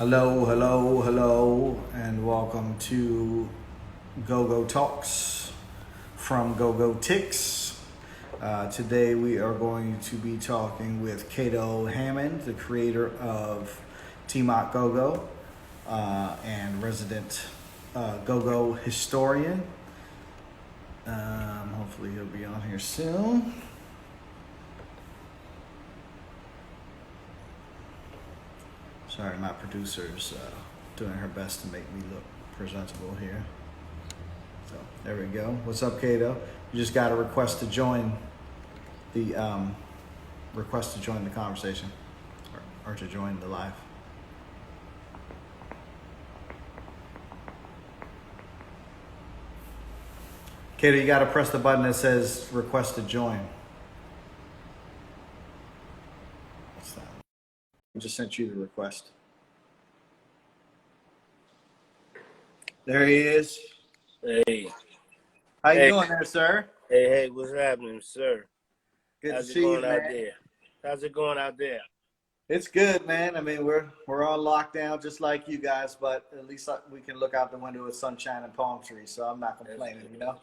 Hello, hello, hello, and welcome to Gogotalx from GOGOTIX. Today we are going to be talking with Kato Hammond, the creator of TMOTTGOGO and resident GOGO historian. Hopefully he'll be on here soon. Sorry, my producer's doing her best to make me look presentable here. So there we go. What's up, Kato? You just got a request to join the conversation, or to join the live. Kato, you got to press the button that says request to join. What's that? I just sent you the request. There he is. Hey. How you doing there, sir? Hey, what's happening, sir? Good How's to it see going you, out man. there? How's it going out there? It's good, man. I mean, we're on lockdown just like you guys, but at least we can look out the window with sunshine and palm trees, so I'm not complaining, you know?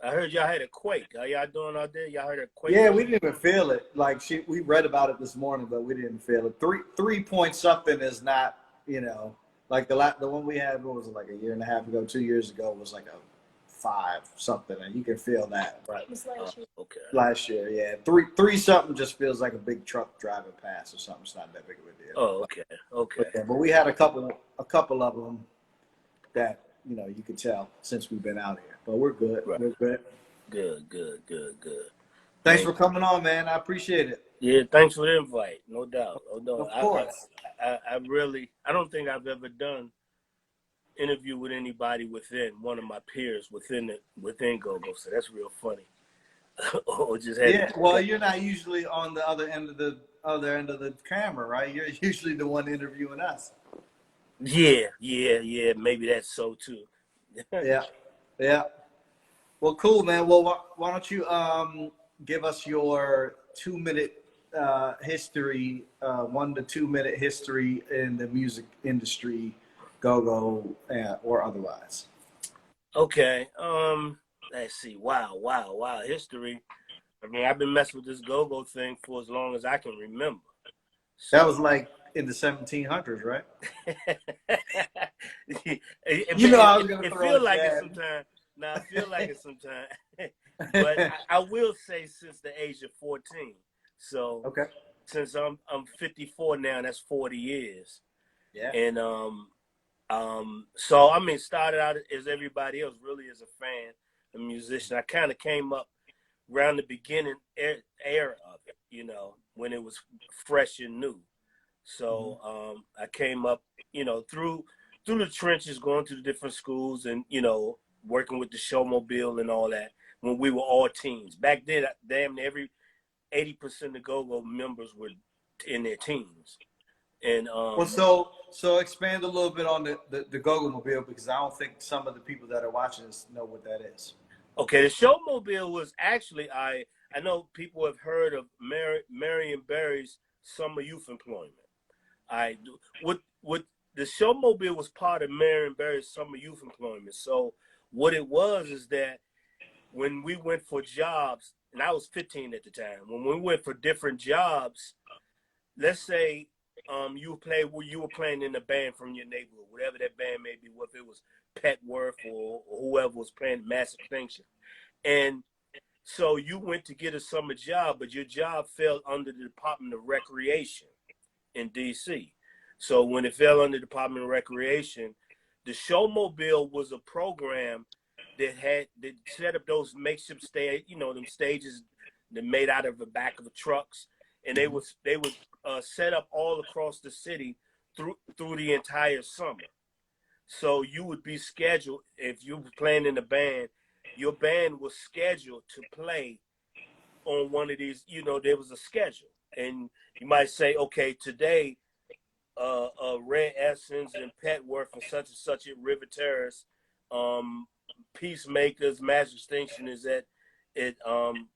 I heard y'all had a quake. How y'all doing out there? Y'all heard a quake? Yeah, we didn't even feel it. Like, we read about it this morning, but we didn't feel it. Three point something is not, like the one we had, what was it, like a year and a half ago, 2 years ago, was like a 5 something, and you can feel that. Right. Okay. Last year, yeah. Three something just feels like a big truck driving past or something. It's not that big of a deal. Oh, okay. But we had a couple of them that, you could tell since we've been out here. But we're good. Right. We're good. Good. Thanks for coming on, man. I appreciate it. Yeah, thanks for the invite. No doubt. Of course. I don't think I've ever done interview with anybody within one of my peers within GoGo, so that's real funny. Or just had well, you're not usually on the other end of the camera, right? You're usually the one interviewing us. Yeah. Maybe that's so too. Yeah. Well, cool, man. Well, why don't you give us your 2-minute history, 1 to 2 minute history in the music industry, go or otherwise. Okay. Let's see. Wow. History. I mean, I've been messing with this go-go thing for as long as I can remember. So, that was like in the 1700s, right? I was gonna it throw feel it like back. it sometimes. Now I feel like it sometimes. But I will say since the age of 14. So okay. Since I'm 54 now, that's 40 years. Yeah. And so I mean, started out as everybody else, really as a fan, a musician. I kind of came up around the beginning era of it, when it was fresh and new. So I came up, through the trenches, going to the different schools, and working with the showmobile and all that. When we were all teens back then, damn near every 80% of Go-Go members were in their teens. And well, so expand a little bit on the Gogomobile, because I don't think some of the people that are watching this know what that is. Okay, the showmobile was actually I know people have heard of Marion Barry's summer youth employment. What the showmobile was part of Marion Barry's summer youth employment. So what it was is that when we went for jobs, and I was 15 at the time, when we went for different jobs, let's say you were playing in a band from your neighborhood, whatever that band may be, whether it was Petworth or whoever was playing Mass Extinction. And so you went to get a summer job, but your job fell under the Department of Recreation in D.C. So when it fell under the Department of Recreation, the Showmobile was a program that set up those makeshift them stages that made out of the back of the trucks, and they would set up all across the city through the entire summer. So you would be scheduled, if you were playing in a band, your band was scheduled to play on one of these, there was a schedule. And you might say, okay, today, Red Essence and Petworth and such at River Terrace, Peacemakers, Mass Extinction is at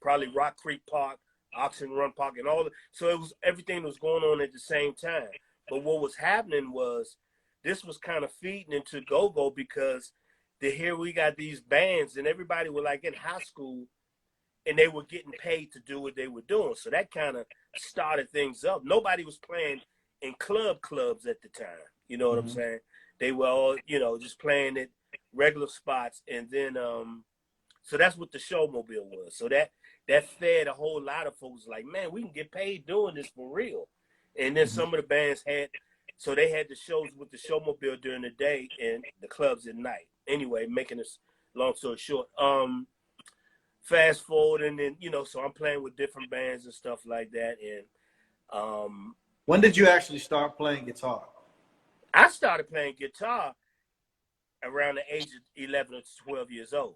probably Rock Creek Park, Oxen Run Park, and all. So it was everything that was going on at the same time. But what was happening was this was kind of feeding into go-go because here we got these bands and everybody was like in high school and they were getting paid to do what they were doing. So that kind of started things up. Nobody was playing in clubs at the time. You know what I'm saying? They were all, you know, just playing at regular spots. And then, so that's what the showmobile was. So that fed a whole lot of folks like, man, we can get paid doing this for real. And then some of the bands so they had the shows with the showmobile during the day and the clubs at night. Anyway, making this long story short, fast forward and then, you know, so I'm playing with different bands and stuff like that. And when did you actually start playing guitar? I started playing guitar around the age of 11 or 12 years old.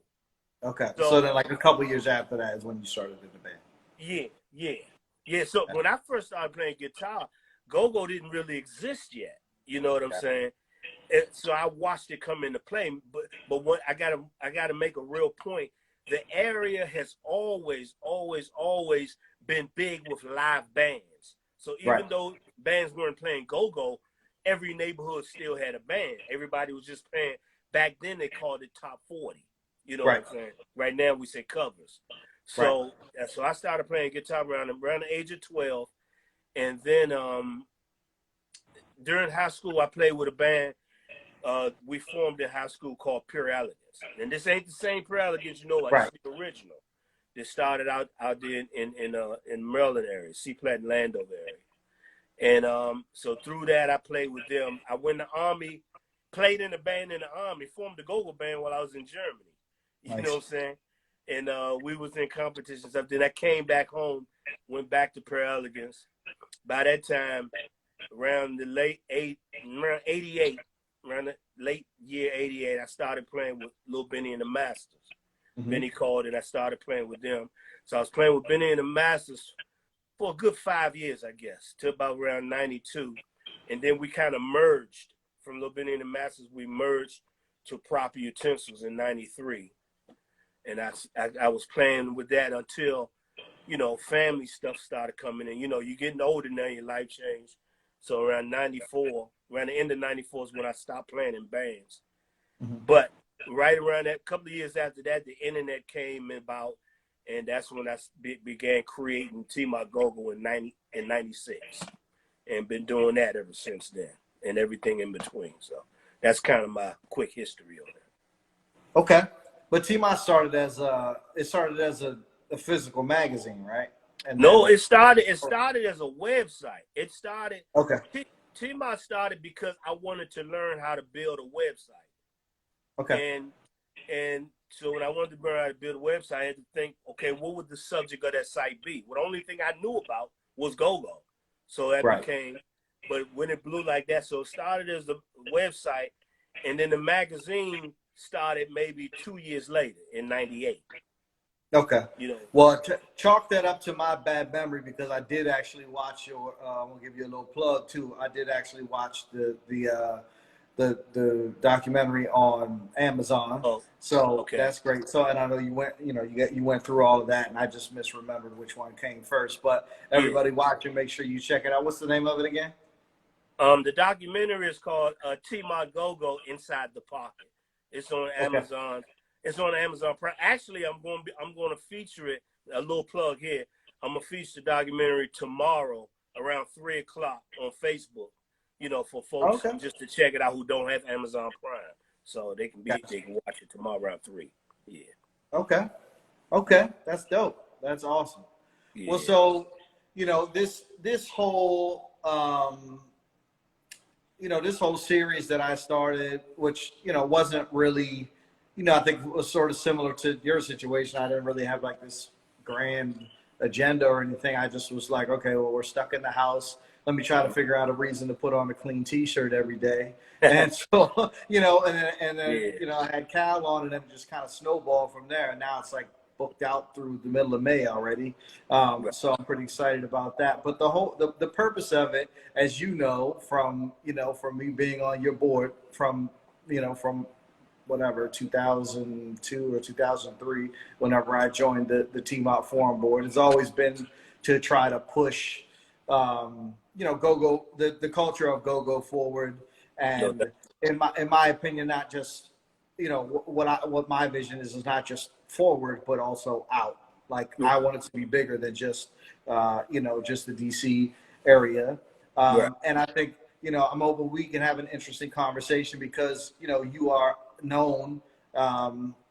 Okay. So then like a couple years after that is when you started in the band. Yeah. So when I first started playing guitar, go-go didn't really exist yet. You know what I'm saying? And so I watched it come into play. But what I gotta make a real point. The area has always been big with live bands. So even though bands weren't playing go-go, every neighborhood still had a band. Everybody was just playing. Back then they called it top 40. You know what I'm saying? Right now we say covers. So so I started playing guitar around the age of 12. And then during high school I played with a band. We formed a high school called Pure Elegance. And this ain't the same Pure Elegance, you know, like it's the original. This started out there in Maryland area, Seaplat and Landover area. And so through that, I played with them. I went to the Army, played in a band in the Army, formed a go-go band while I was in Germany. You know what I'm saying? And we was in competitions and stuff. Then I came back home, went back to Pure Elegance. By that time, around the around 88, around the late year 88, I started playing with Lil Benny and the Masters. Benny called and I started playing with them. So I was playing with Benny and the Masters for a good 5 years, I guess, till about around 92. And then we kind of merged from Lil Benny and the Masters. We merged to Proper Utensils in 93. And I was playing with that until, you know, family stuff started coming in. You know, you're getting older now, your life changed. So around 94, around the end of 94 is when I stopped playing in bands. But right around that, couple of years after that, the internet came about, and that's when I began creating TMOTTGOGO in 96. And been doing that ever since then, and everything in between. So that's kind of my quick history on that. Okay. But TMOT started as a physical magazine, right? And no, it started as a website. It started TMOT started because I wanted to learn how to build a website. Okay. And so when I wanted to learn how to build a website, I had to think, okay, what would the subject of that site be? Well, the only thing I knew about was go-go. So that became, but when it blew like that, so it started as a website, and then the magazine started maybe 2 years later in 98. Okay. You know. Well, chalk that up to my bad memory because I did actually watch your. I'm gonna give you a little plug too. I did actually watch the documentary on Amazon. Oh, so that's great. So, and I know you went through all of that, and I just misremembered which one came first. But everybody watching, make sure you check it out. What's the name of it again? The documentary is called TMOTTGOGO Inside the Pocket. It's on Amazon. Okay. It's on Amazon Prime. Actually, I'm going to feature it. A little plug here. I'm gonna feature the documentary tomorrow around 3 o'clock on Facebook. You know, for folks just to check it out who don't have Amazon Prime, so they can watch it tomorrow around 3. Yeah. Okay. That's dope. That's awesome. Yeah. Well, so you know this whole this whole series that I started, which wasn't really. I think it was sort of similar to your situation. I didn't really have like this grand agenda or anything. I just was like, okay, well, we're stuck in the house. Let me try to figure out a reason to put on a clean T-shirt every day. And so, and then I had Cal on, and then it just kind of snowballed from there. And now it's like booked out through the middle of May already. So I'm pretty excited about that. But the purpose of it, as you know, from me being on your board from whatever, 2002 or 2003, whenever I joined the TMOT Forum Board, has always been to try to push, go-go, the culture of go-go forward. No, and in my opinion, not just, you know, what my vision is not just forward, but also out. Like I want it to be bigger than just, you know, just the DC area. right. And I think, you know, I'm hoping we can have an interesting conversation because, you know, you are known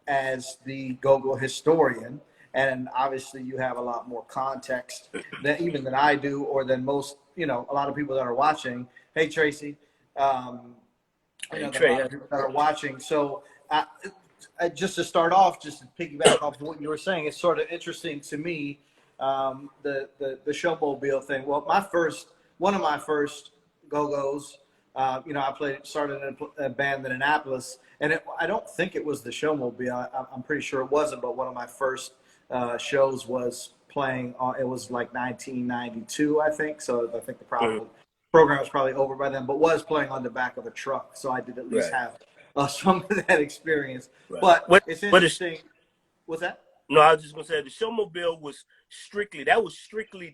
as the go-go historian. And obviously you have a lot more context than I do, or than most, you know, a lot of people that are watching. Hey, Tracy. You Hey, know, that a Trey, lot of people that are watching. So just to start off, just to piggyback off of what you were saying, it's sort of interesting to me, the showmobile thing. Well, one of my first go-go's, you know, started in a band in Annapolis, and I don't think it was the showmobile. I'm pretty sure it wasn't, but one of my first shows was playing. It was like 1992, I think. So I think the program was probably over by then, but was playing on the back of a truck. So I did at least have some of that experience. right. But What? it's interesting. What's that? No, I was just gonna say the showmobile was strictly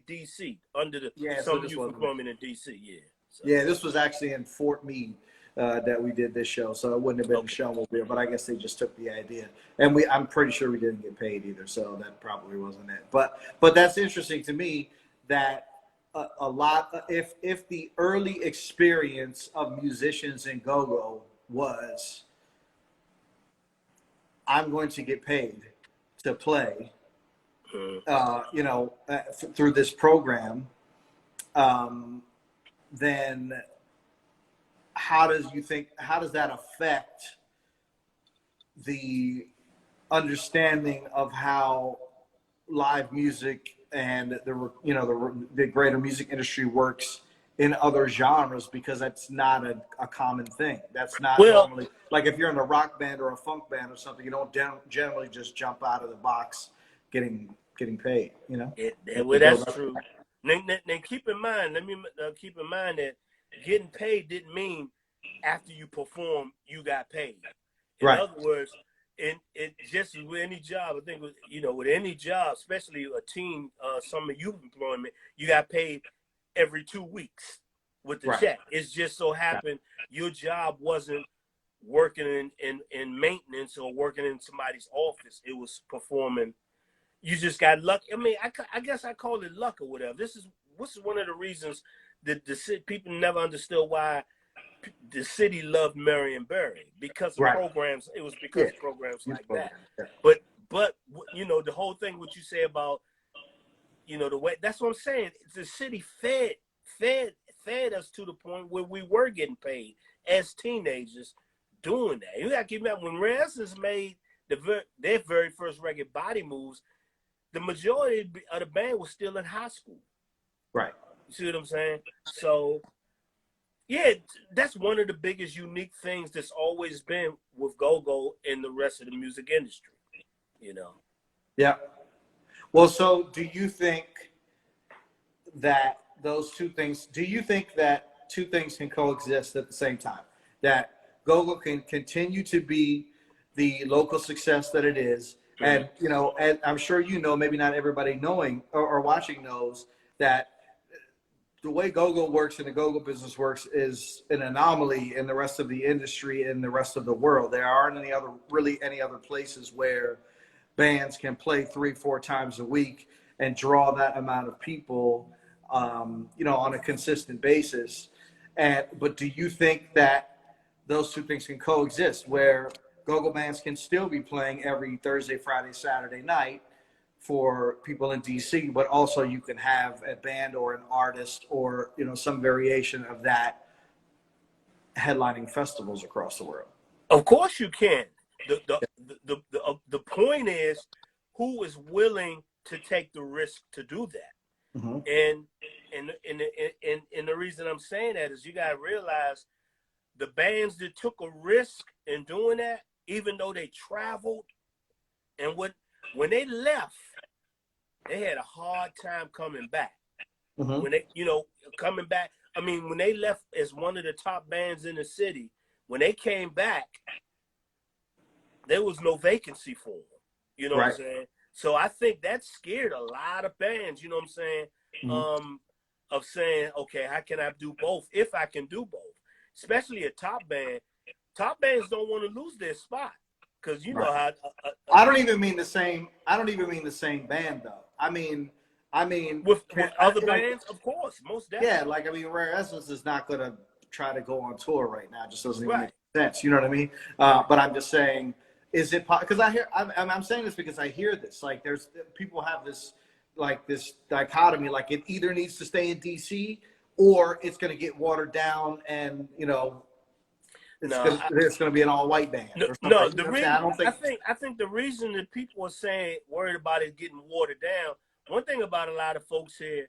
DC under the Yeah, so Summer this Youth wasn't. Employment in DC. Yeah. So. Yeah, this was actually in Fort Meade that we did this show, so it wouldn't have been a showmobile. But I guess they just took the idea, and I'm pretty sure we didn't get paid either, so that probably wasn't it. But that's interesting to me that a lot. If the early experience of musicians in go-go was, I'm going to get paid to play, you know, through this program, then how does that affect the understanding of how live music and the greater music industry works in other genres? Because that's not a common thing. That's not normally, like if you're in a rock band or a funk band or something, you don't generally just jump out of the box getting paid, you know? Well, that's true. Now keep in mind, keep in mind that getting paid didn't mean after you perform you got paid. In other words, it just with any job, I think, you know, with any job, especially a teen summer youth employment, you got paid every 2 weeks with the check. It's just so happened your job wasn't working in maintenance or working in somebody's office. It was performing. You just got lucky. I mean, I guess I call it luck or whatever. This is one of the reasons that people never understood why the city loved Marion Barry, because of programs. It was because of programs like that. But you know, the whole thing what you say about, you know, the way, that's what I'm saying. The city fed us to the point where we were getting paid as teenagers doing that. You got to keep in mind, when Rancid made their very first record, Body Moves, the majority of the band was still in high school. Right. You see what I'm saying? So, yeah, that's one of the biggest unique things that's always been with go-go and the rest of the music industry, you know? Yeah. Well, so do you think that two things can coexist at the same time? That go-go can continue to be the local success that it is, and, you know, and I'm sure, you know, maybe not everybody knowing or watching knows that the way go-go works and the go-go business works is an anomaly in the rest of the industry and the rest of the world. There aren't any other places where bands can play 3-4 times a week and draw that amount of people, you know, on a consistent basis. But do you think that those two things can coexist, where go-go bands can still be playing every Thursday, Friday, Saturday night for people in DC, but also you can have a band or an artist or, you know, some variation of that headlining festivals across the world? Of course you can. The point is, who is willing to take the risk to do that? Mm-hmm. And the reason I'm saying that is you got to realize the bands that took a risk in doing that, even though they traveled, and when they left, they had a hard time coming back. Mm-hmm. When they, you know, coming back, I mean, when they left as one of the top bands in the city, when they came back, there was no vacancy for them. You know what I'm saying? So I think that scared a lot of bands, you know what I'm saying? Mm-hmm. Of saying, okay, how can I do both if I can do both? especially a top band. Top bands don't want to lose their spot because you know how. I don't even mean the same. I don't even mean the same band though. I mean, with other bands, of course, most definitely. Yeah, like I mean, Rare Essence is not going to try to go on tour right now. It just doesn't even Right. make sense. You know what I mean? But I'm just saying, is it because I'm saying this because I hear this. Like, there's people have this dichotomy. Like, it either needs to stay in DC or it's going to get watered down, and you know, it's going to be an all white band. Or something. No, You know I don't think. I think the reason that people are saying worried about it getting watered down. One thing about a lot of folks here,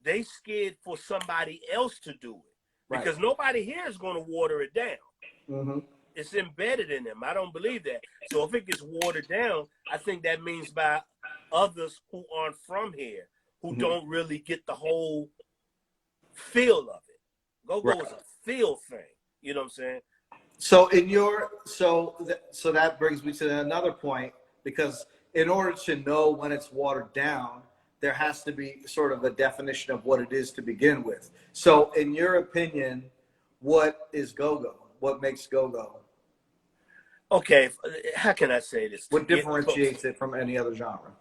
they scared for somebody else to do it because nobody here is going to water it down. Mm-hmm. It's embedded in them. I don't believe that. So if it gets watered down, I think that means by others who aren't from here, who don't really get the whole feel of it. Go-go is a feel thing. You know what I'm saying? So so that brings me to another point, because in order to know when it's watered down, there has to be sort of a definition of what it is to begin with. So in your opinion, what is go-go? What makes go-go? Okay, how can I say this? What differentiates it from any other genre?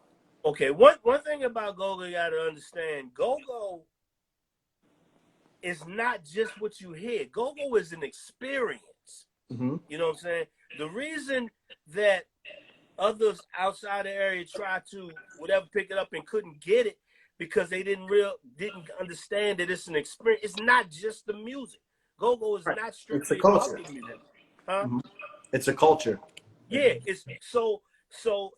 Okay, one thing about go-go you got to understand, go-go is not just what you hear. Go-go is an experience. Mm-hmm. You know what I'm saying? The reason that others outside the area tried to pick it up and couldn't get it because they didn't understand that it's an experience. It's not just the music. Go-go is not strictly about the music. Huh? Mm-hmm. It's a culture. Yeah, it's so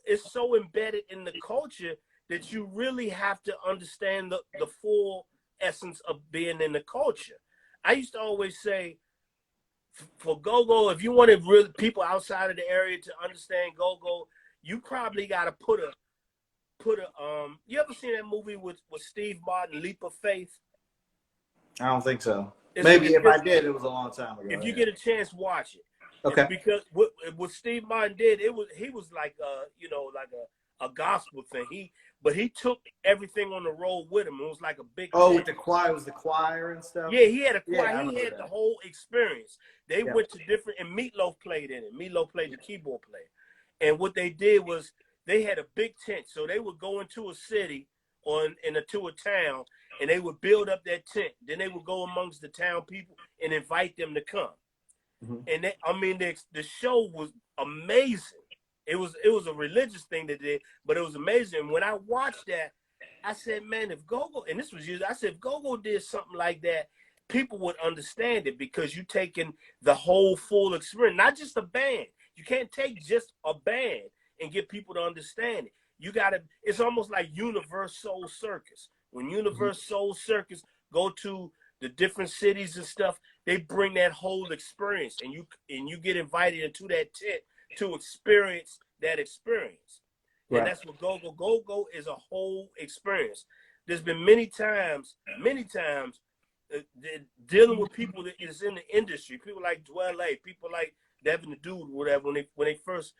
it's so embedded in the culture that you really have to understand the full essence of being in the culture. I used to always say, for go-go, if you wanted really people outside of the area to understand go-go, you probably got to put a you ever seen that movie with Steve Martin, Leap of Faith? I don't think so. Maybe if I did, it was a long time ago. If you get a chance, watch it. Okay. Because what Steve Martin did, he was like a gospel thing. But he took everything on the road with him. It was like a big with the choir, it was the choir and stuff. Yeah, he had a choir. Yeah, he had the whole experience. They went to different, and Meatloaf played in it. Meatloaf played the keyboard player. And what they did was they had a big tent. So they would go into a city to a town, and they would build up that tent. Then they would go amongst the town people and invite them to come. Mm-hmm. And the show was amazing. It was a religious thing they did, but it was amazing. When I watched that, I said, man, if go-go, and this was used, I said, if go-go did something like that, people would understand it, because you're taking the whole full experience, not just a band. You can't take just a band and get people to understand it. It's almost like Universal Circus. When Universal Circus go to the different cities and stuff, they bring that whole experience, and you get invited into that tent to experience that experience. Right. And that's what go-go is, a whole experience. There's been many times dealing with people that is in the industry, people like Dwelle, people like Devin the Dude, whatever, when they first,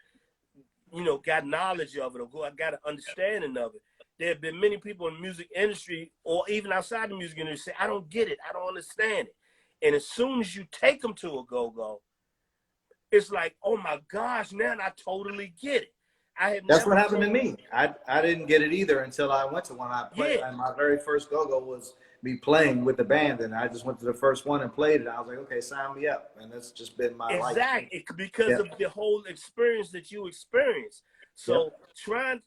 got knowledge of it or got an understanding of it. There have been many people in the music industry, or even outside the music industry, say, I don't get it, I don't understand it. And as soon as you take them to a go-go, it's like, oh my gosh, now I totally get it. That's what happened to me. I didn't get it either until I went to one. I played, and my very first go-go was me playing with the band, and I just went to the first one and played it. I was like, okay, sign me up, and that's just been my life. Exactly, because of the whole experience that you experience. So trying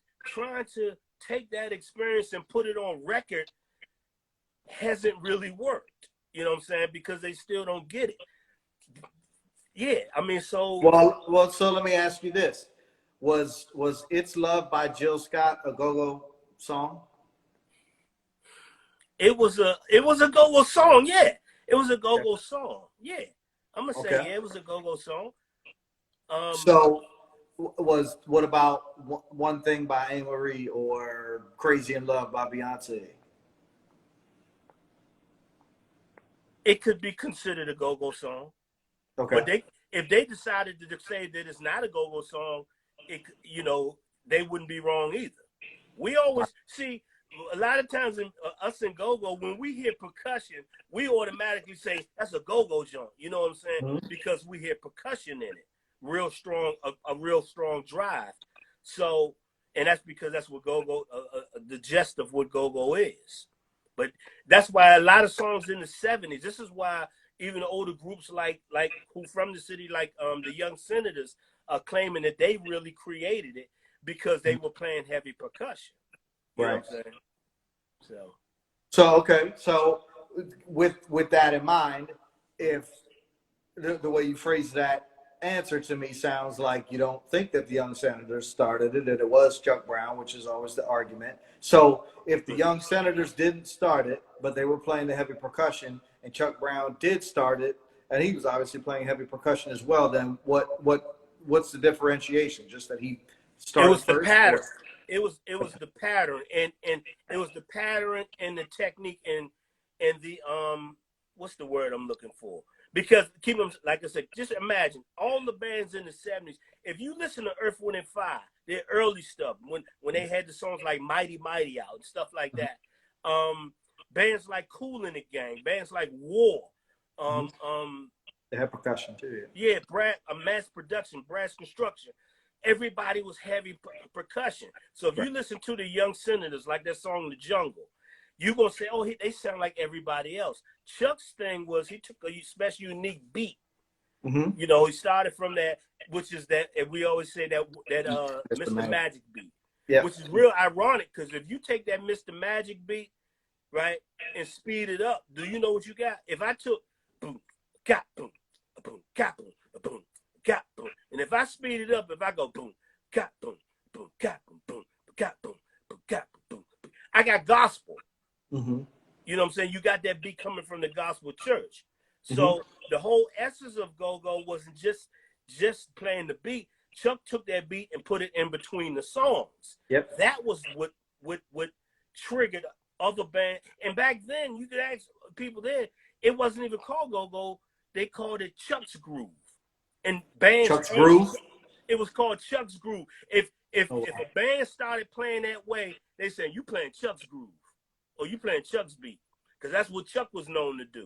to take that experience and put it on record hasn't really worked. You know what I'm saying? Because they still don't get it. Yeah, I mean, so well. So let me ask you this: Was "It's Love" by Jill Scott a go-go song? It was a go-go song. Yeah, it was a go-go song. Yeah, I'm gonna say it was a go-go song. So, what about "One Thing" by Anne Marie or "Crazy in Love" by Beyonce? It could be considered a go-go song. Okay. But if they decided to say that it's not a go-go song, they wouldn't be wrong either. We always see a lot of times us in go-go, when we hear percussion, we automatically say that's a go-go joint. You know what I'm saying? Mm-hmm. Because we hear percussion in it, real strong, a real strong drive. So, and that's because that's what go-go, the gist of what go-go is. But that's why a lot of songs in the 70s, this is why even the older groups like who from the city, like the Young Senators, are claiming that they really created it because they were playing heavy percussion. You know what I'm saying? So okay. So with that in mind, if the way you phrase that answer to me sounds like you don't think that the Young Senators started it, that it was Chuck Brown, which is always the argument. So if the Young Senators didn't start it, but they were playing the heavy percussion, and Chuck Brown did start it, and he was obviously playing heavy percussion as well, then what's the differentiation? Just that he started it was first? The pattern. It was the pattern, and it was the pattern and the technique and the what's the word I'm looking for? Because keep them, like I said, just imagine all the bands in the 70s. If you listen to Earth, Wind and Fire, their early stuff, when they had the songs like Mighty Mighty out and stuff like that, bands like Kool and the Gang, bands like War, they have percussion too. Yeah, Mass Production, Brass Construction. Everybody was heavy percussion. So if you listen to the Young Senators, like that song "The Jungle," you're gonna say, "Oh, they sound like everybody else." Chuck's thing was he took a special, unique beat. You know, he started from that, which is that, and we always say that Mr. Magic beat, which is real ironic because if you take that Mr. Magic beat, right, and speed it up, do you know what you got? If I took boom, got boom, boom, got boom, boom, got boom, and if I speed it up, if I go boom, got boom, boom, got boom, boom, got boom, boom, got boom, boom, I got gospel. You know what I'm saying? You got that beat coming from the gospel church. So the whole essence of go-go wasn't just playing the beat. Chuck took that beat and put it in between the songs. That was what triggered other bands. And back then, you could ask people there, it wasn't even called go-go. They called it Chuck's Groove. And bands Chuck's Groove? It was called Chuck's Groove. If a band started playing that way, they said, you playing Chuck's Groove. Or you playing Chuck's beat. Because that's what Chuck was known to do.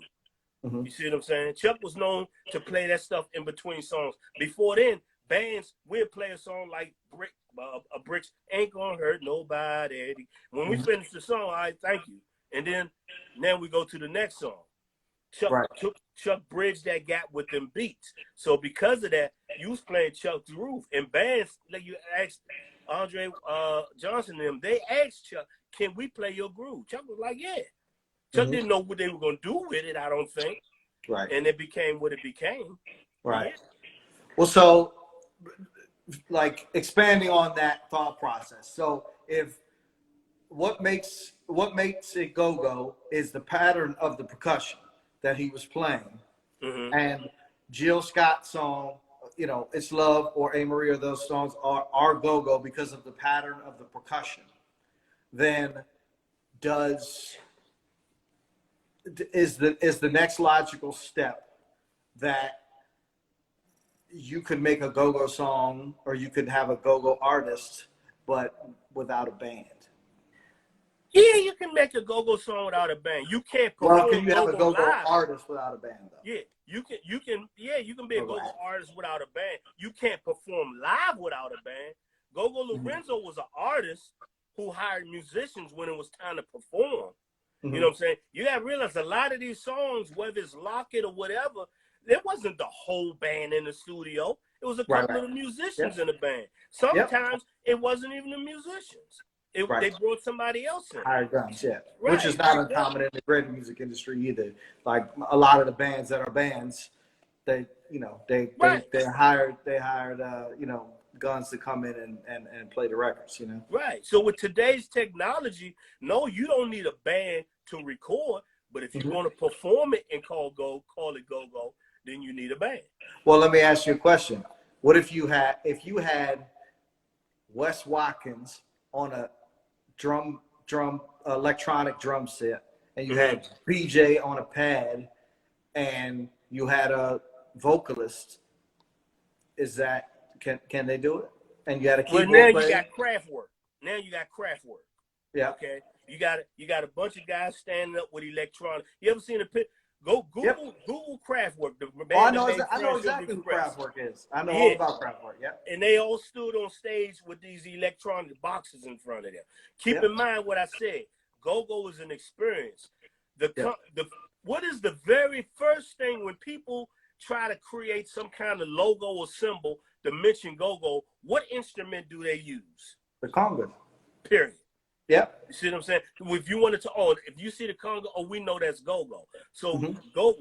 You see what I'm saying? Chuck was known to play that stuff in between songs. Before then, bands would play a song like Bricks Ain't Gonna Hurt Nobody. When we finish the song, all right, thank you. And then we go to the next song. Chuck bridged that gap with them beats. So because of that, you was playing Chuck's Groove. And bands, like you asked Andre Johnson and them, they asked Chuck, can we play your groove? Chuck was like, yeah. Chuck didn't know what they were going to do with it, I don't think. And it became what it became. Yeah. Well, so, like, expanding on that thought process. So, if what makes it go-go is the pattern of the percussion that he was playing. And Jill Scott's song, you know, It's Love or A Maria, those songs are go-go because of the pattern of the percussion. Then is the next logical step that you could make a go-go song or you could have a go-go artist, but without a band? Yeah, you can make a go-go song without a band. You can't perform Well, can you have a go-go live. artist without a band, though? Yeah, you can be a go-go artist without a band. You can't perform live without a band. Gogo Lorenzo was an artist who hired musicians when it was time to perform. You know what I'm saying? You got to realize a lot of these songs, whether it's Lock It or whatever, there wasn't the whole band in the studio. It was a couple of the musicians in the band. Sometimes it wasn't even the musicians. They brought somebody else in. Hired guns, which is not uncommon in the great music industry either. Like a lot of the bands that are bands, they hired guns to come in and play the records, you know. Right. So with today's technology, no, you don't need a band to record, but if you want to perform it and call it go-go, then you need a band. Well, let me ask you a question. What if you had Wes Watkins on a electronic drum set, and you had BJ on a pad, and you had a vocalist? Can they do it? And you had a keyboard player? You got craft work. Now you got craft work. Yeah. Okay. You got a bunch of guys standing up with electronic. You ever seen a pic? Go Google Kraftwerk, the band that made I know Friends exactly who Express. Kraftwerk is. I know all Yeah. about Kraftwerk. Yeah. And they all stood on stage with these electronic boxes in front of them. Keep in mind what I said. Go-go is an experience. What is the very first thing when people try to create some kind of logo or symbol to mention go-go, what instrument do they use? The conga. Period. Yep. You see what I'm saying? If you wanted to, if you see the conga, we know that's go-go. So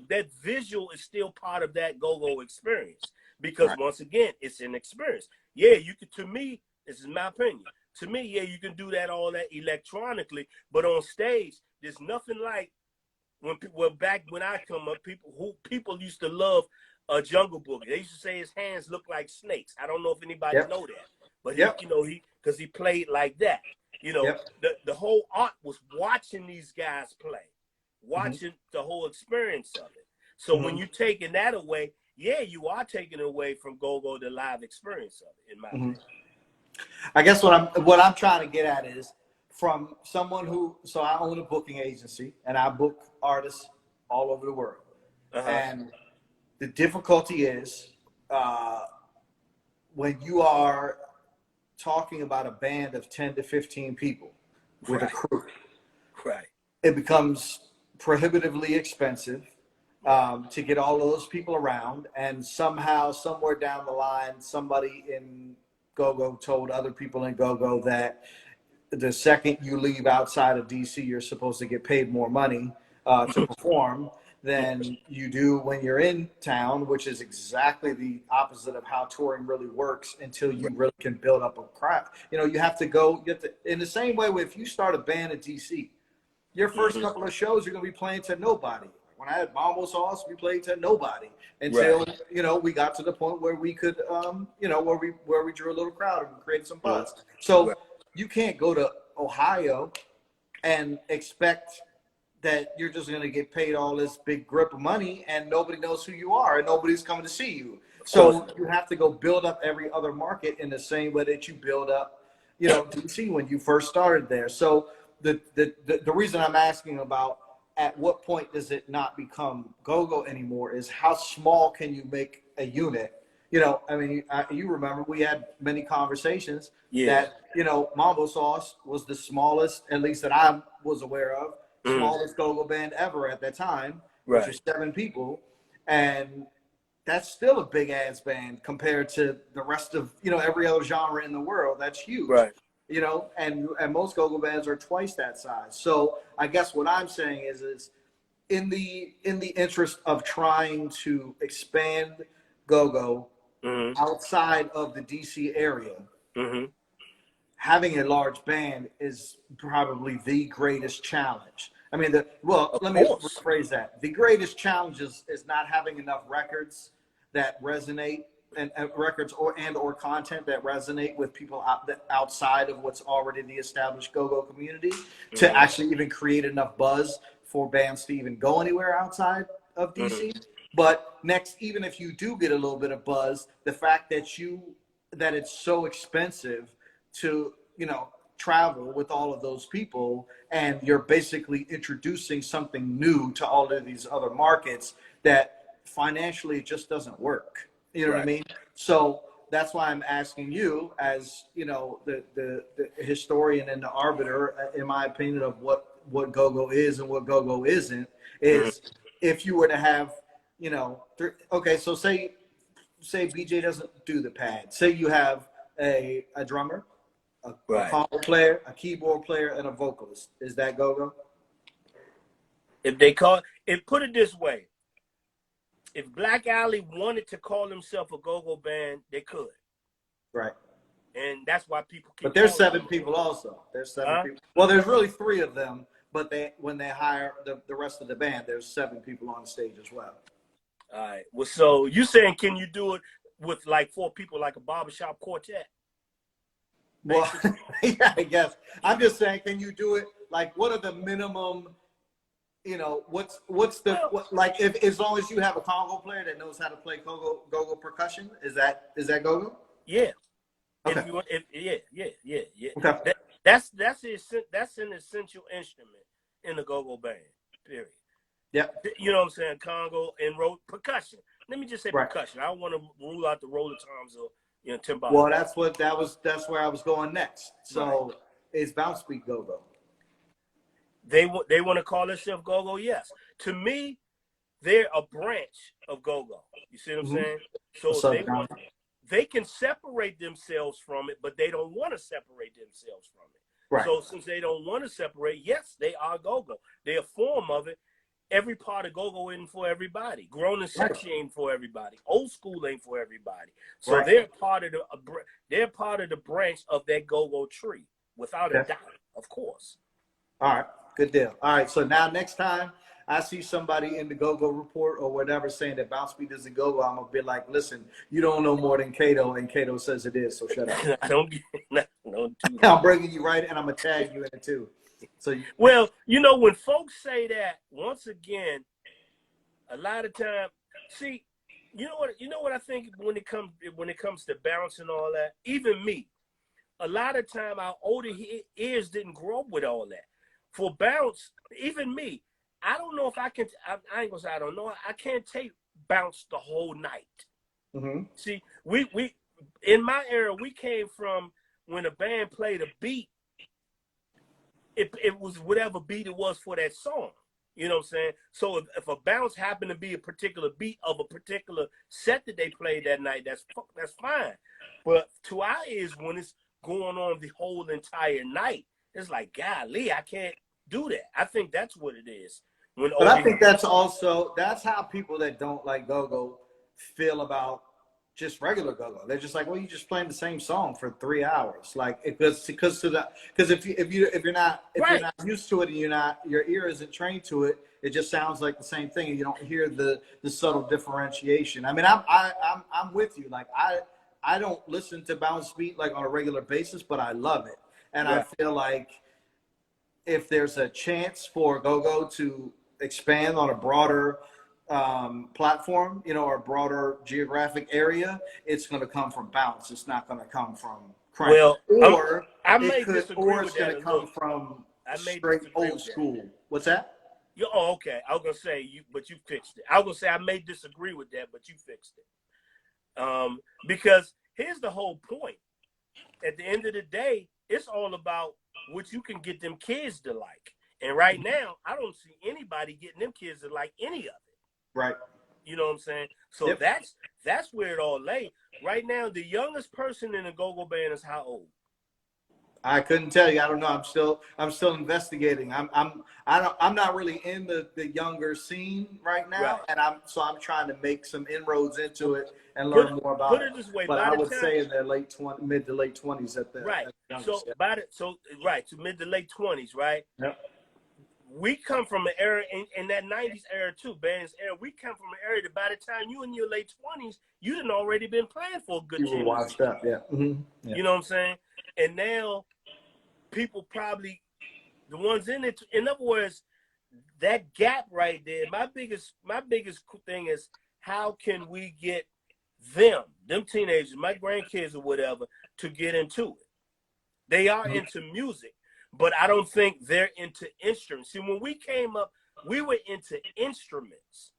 that visual is still part of that go-go experience because once again, it's an experience. Yeah, you could. To me, this is my opinion. To me, yeah, you can do all that electronically, but on stage, there's nothing like back when I come up, people used to love a Jungle Boogie. They used to say his hands look like snakes. I don't know if anybody know that, but because he played like that. The whole art was watching these guys play, watching the whole experience of it. So when you're taking that away, yeah, you are taking away from go-go the live experience of it, in my opinion. I guess what I'm trying to get at is from someone so I own a booking agency and I book artists all over the world. And the difficulty is when you are talking about a band of 10 to 15 people with a crew, it becomes prohibitively expensive to get all of those people around. And somehow, somewhere down the line, somebody in Go-Go told other people in Go-Go that the second you leave outside of DC, you're supposed to get paid more money to perform than you do when you're in town, which is exactly the opposite of how touring really works until you really can build up a craft. You have to in the same way if you start a band in DC, your first couple of shows, you're going to be playing to nobody. When I had Mambo Sauce, we played to nobody until, we got to the point where we could, where we drew a little crowd and created some buzz. So you can't go to Ohio and expect that you're just going to get paid all this big grip of money and nobody knows who you are and nobody's coming to see you. So you have to go build up every other market in the same way that you build up, DC when you first started there. So the reason I'm asking about at what point does it not become go-go anymore is how small can you make a unit? You remember we had many conversations that, Mambo Sauce was the smallest, at least that I was aware of, smallest go-go band ever at that time, which was 7 people. And that's still a big ass band compared to the rest of, every other genre in the world. That's huge. And most go-go bands are twice that size. So I guess what I'm saying is in the interest of trying to expand go-go outside of the DC area, having a large band is probably the greatest challenge. I mean, let me rephrase that. The greatest challenge is not having enough records that resonate and records or content that resonate with people outside of what's already the established go-go community to actually even create enough buzz for bands to even go anywhere outside of DC. But even if you do get a little bit of buzz, the fact that it's so expensive to, travel with all of those people, and you're basically introducing something new to all of these other markets that financially it just doesn't work. You know what I mean? So that's why I'm asking you, as the historian and the arbiter, in my opinion, of what go-go is and what go-go isn't, is if you were to have, so say BJ doesn't do the pad. Say you have a drummer, a conga player, a keyboard player, and a vocalist. Is that go-go? Put it this way. If Black Alley wanted to call himself a go-go band, they could. Right. And that's why people keep. But there's 7 people also. There's 7 people. Well, there's really 3 of them, but when they hire the rest of the band, there's 7 people on the stage as well. All right. Well, so you saying can you do it with like 4 people, like a barbershop quartet? Well, yeah, I guess. I'm just saying, can you do it? Like, what are the minimum? What's the if as long as you have a conga player that knows how to play go-go percussion, is that go-go? Yeah. Okay. Yeah. Okay. That's an essential instrument in the go-go band. Period. Yep. You know what I'm saying? Congo and percussion. Let me just say Right. percussion. I don't want to rule out the roller toms or timbales. Well, that's where I was going next. So Right. is bounce beat go-go? They want to call themselves go-go. Yes. To me, they're a branch of go-go. You see what I'm saying? So they can separate themselves from it, but they don't want to separate themselves from it. Right. So since they don't want to separate, yes, they are go-go. They're a form of it. Every part of go-go ain't for everybody. Grown and sexy ain't for everybody. Old school ain't for everybody. So they're part of the branch of that go-go tree, without a doubt, of course. All right, good deal. All right, so now next time I see somebody in the go-go report or whatever saying that bounce beat isn't go-go, I'm gonna be like, listen, you don't know more than Kato, and Kato says it is, so shut up. I don't do that. I'm bringing you right, and I'm gonna tag you in it too. So well, when folks say that, once again, a lot of time, see, you know what I think when it comes to bounce and all that. Even me, a lot of time our older ears didn't grow up with all that. For bounce, even me, I don't know if I can. I ain't gonna say I don't know. I can't take bounce the whole night. See, we in my era, we came from when a band played a beat. It was whatever beat it was for that song. You know what I'm saying? So if a bounce happened to be a particular beat of a particular set that they played that night, that's fine. But to our ears, when it's going on the whole entire night, it's like, golly, I can't do that. I think that's what it is. But I think that's how people that don't like go-go feel about just regular go-go. They're just like, well, you're just playing the same song for 3 hours, like because if you're not used to it and your ear isn't trained to it, it just sounds like the same thing, and you don't hear the subtle differentiation. I mean, I'm with you. Like I don't listen to bounce beat like on a regular basis, but I love it, and I feel like if there's a chance for go-go to expand on a broader platform, or a broader geographic area, it's going to come from bounce. It's not going to come from crank. Well, or I may disagree with it's going to come from straight old school. What's that? Oh, okay. I was going to say but you fixed it. I was going to say I may disagree with that, but you fixed it. Because here's the whole point. At the end of the day, it's all about what you can get them kids to like. And right now, I don't see anybody getting them kids to like any of it. Right. You know what I'm saying? So that's where it all lay. Right now, the youngest person in a go-go band is how old? I couldn't tell you. I don't know. I'm still investigating. I'm not really in the younger scene right now, and I'm trying to make some inroads into it and learn more about it. Put it this way, but I would say in their mid to late 20s at the right. At To mid to late 20s, right? Yep. We come from an era in that 90s era too, bands era. We come from an era that by the time you in your late 20s, you done already been playing for a good you were washed up, yeah. Mm-hmm. Yeah. You know what I'm saying? And now people probably the ones in it. In other words, that gap right there. My biggest thing is how can we get them teenagers, my grandkids or whatever, to get into it? They are into music. But I don't think they're into instruments. See, when we came up, we were into instruments.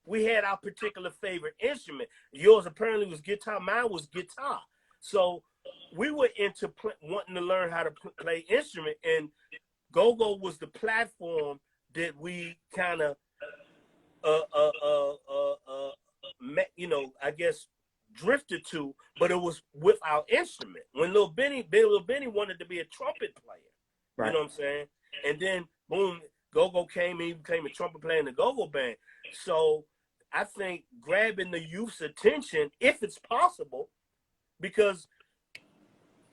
We had our particular favorite instrument. Yours apparently was guitar. Mine was guitar. So we were into wanting to learn how to play instrument. And go-go was the platform that we kind of, I guess, drifted to. But it was with our instrument. When Lil Benny wanted to be a trumpet player. Right. You know what I'm saying? And then, boom, go-go came and he became a trumpet player in the go-go band. So I think grabbing the youth's attention, if it's possible, because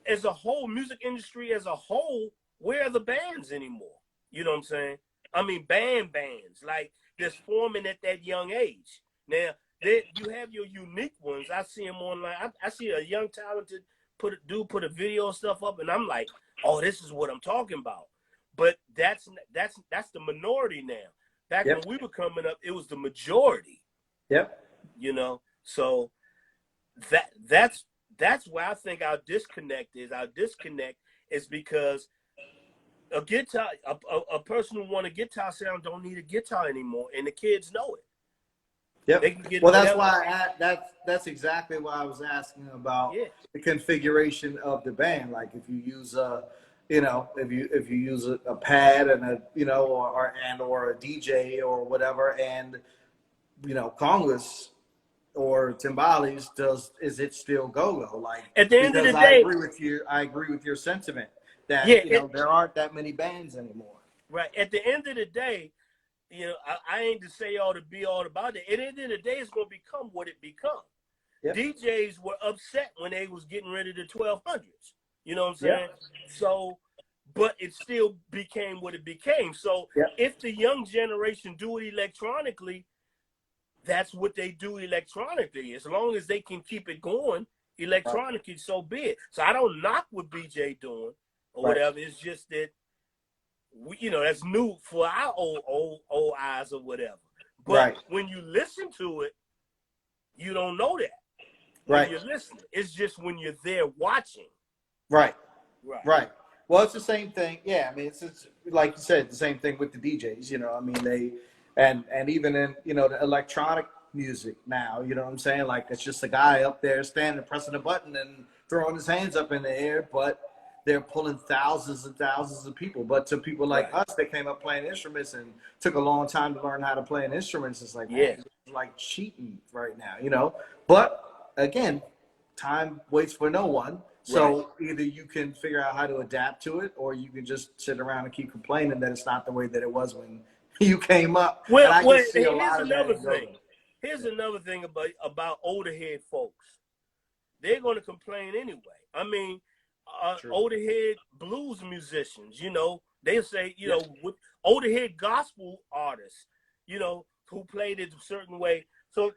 as a whole, music industry as a whole, where are the bands anymore? You know what I'm saying? I mean, bands, like that's forming at that young age. Now, you have your unique ones. I see them online. I see a young, talented put a video stuff up, and I'm like, oh, this is what I'm talking about. But that's the minority now. Back when we were coming up, it was the majority. Yep. So that's where I think our disconnect is. Our disconnect is because A guitar, a person who want a guitar sound don't need a guitar anymore, and the kids know it. Yep. They can get Well, that's whatever. why that's exactly why I was asking about Yeah. the configuration of the band. Like if you use a, you know, if you use a pad and a, you know, or a DJ or whatever, and you know, congas or timbales, is it still go-go? Like, At the end of because the day, I agree with your sentiment that, yeah, you know, there aren't that many bands anymore. right. At the end of the day, you know, I ain't to say all to be all about it. At the end of the day, it's gonna become what it become. Yep. DJs were upset when they was getting rid of the 1200s. You know what I'm saying? Yep. So, but it still became what it became. So Yep. if the young generation do it electronically, that's what they do electronically. As long as they can keep it going electronically, so be it. So I don't knock what BJ doing or whatever. It's just that we, you know, that's new for our old eyes or whatever. But when you listen to it, you don't know that. When you're listening, it's just when you're there watching. Right. Well, it's the same thing. Yeah, I mean, it's like you said, the same thing with the DJs. You know, I mean, they and even in, you know, the electronic music now. You know what I'm saying? Like it's just a guy up there standing, pressing a button, and throwing his hands up in the air, but they're pulling thousands and thousands of people. But to people like us that came up playing instruments and took a long time to learn how to play an instrument, it's like, man, it's like cheating right now, you know. But again, time waits for no one. So either you can figure out how to adapt to it, or you can just sit around and keep complaining that it's not the way that it was when you came up. Well, and I can see a here's lot of another that thing. Here's another thing about older head folks. They're going to complain anyway. I mean, older head blues musicians, you know, they say, you know, with older head gospel artists, you know, who played it a certain way. So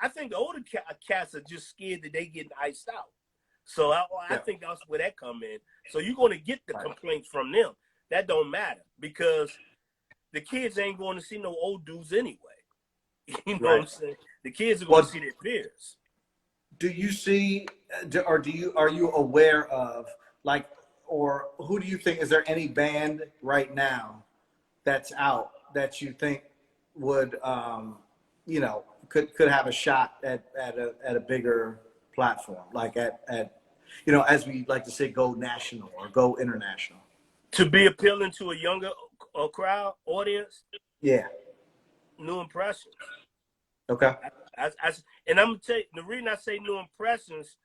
I think the older cats are just scared that they getting iced out. So I think that's where that come in. So you're going to get the complaints from them. That don't matter because the kids ain't going to see no old dudes anyway. You know what I'm saying? The kids are going to see their peers. Do you see, or are you aware of, like, or who do you think, is there any band right now that's out that you think would, you know, could have a shot at a bigger platform, like at you know, as we like to say, go national or go international? To be appealing to a younger crowd, audience? Yeah. New Impressions. Okay. And I'm going to tell you, the reason I say New Impressions,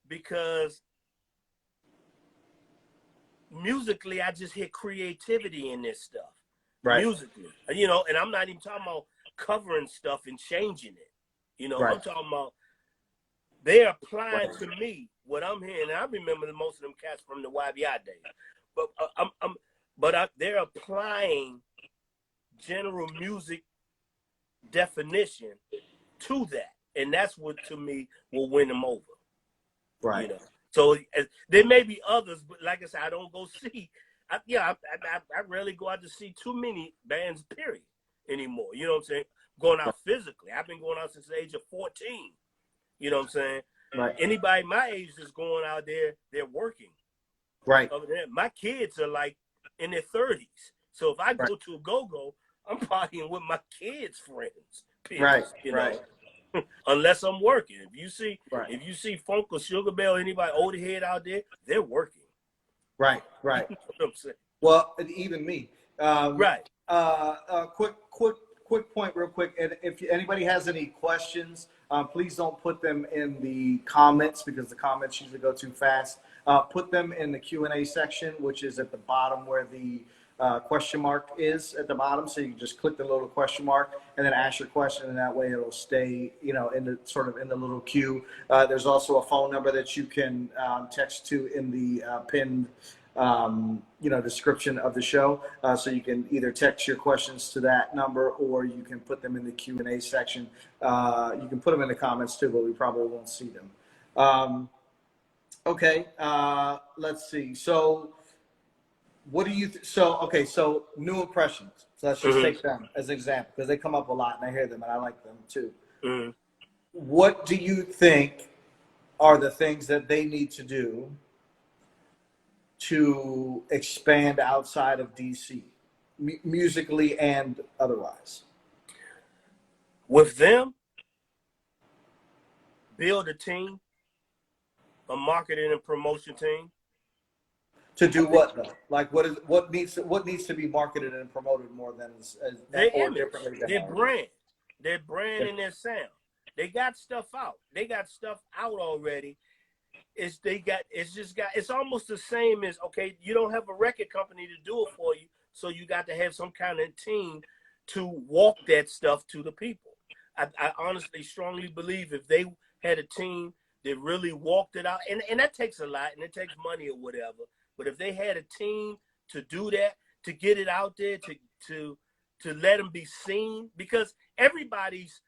because musically, I just hear creativity in this stuff. Musically. You know, and I'm not even talking about covering stuff and changing it. You know, I'm talking about they're applying to me what I'm hearing. And I remember most of them cats from the YBI days. But they're applying general music definition to that, and that's what to me will win them over. You know, so there may be others, but like I said, I don't go see. I rarely go out to see too many bands, period, anymore. You know what I'm saying? Going out physically, I've been going out since the age of 14. You know what I'm saying? Anybody my age that's going out there, they're working. Over there, my kids are like in their 30s. So if I go to a go-go, I'm partying with my kids' friends. Period, you know? Unless I'm working. If you see Funk or Sugar Bell, anybody older head out there, they're working. Right. You know what I'm saying? Well, even me. Quick point, real quick. And if anybody has any questions, please don't put them in the comments because the comments usually go too fast. Put them in the Q&A section, which is at the bottom where the question mark is at the bottom. So you can just click the little question mark and then ask your question, and that way it'll stay, you know, in the sort of in the little queue. There's also a phone number that you can text to in the pinned you know, description of the show. So you can either text your questions to that number, or you can put them in the Q&A section. You can put them in the comments too, but we probably won't see them. Okay, let's see. So what do you, so New Impressions. So let's just take them as an example, because they come up a lot and I hear them and I like them too. What do you think are the things that they need to do to expand outside of DC, musically and otherwise? With them, build a team, a marketing and promotion team. To do what though? Like what needs to be marketed and promoted more than Their or image, differently than their brand and their sound. They got stuff out. They got stuff out already. It's almost the same as, okay, you don't have a record company to do it for you, so you got to have some kind of team to walk that stuff to the people. I honestly strongly believe if they had a team that really walked it out, and that takes a lot, and it takes money or whatever, but if they had a team to do that, to get it out there, to let them be seen, because everybody's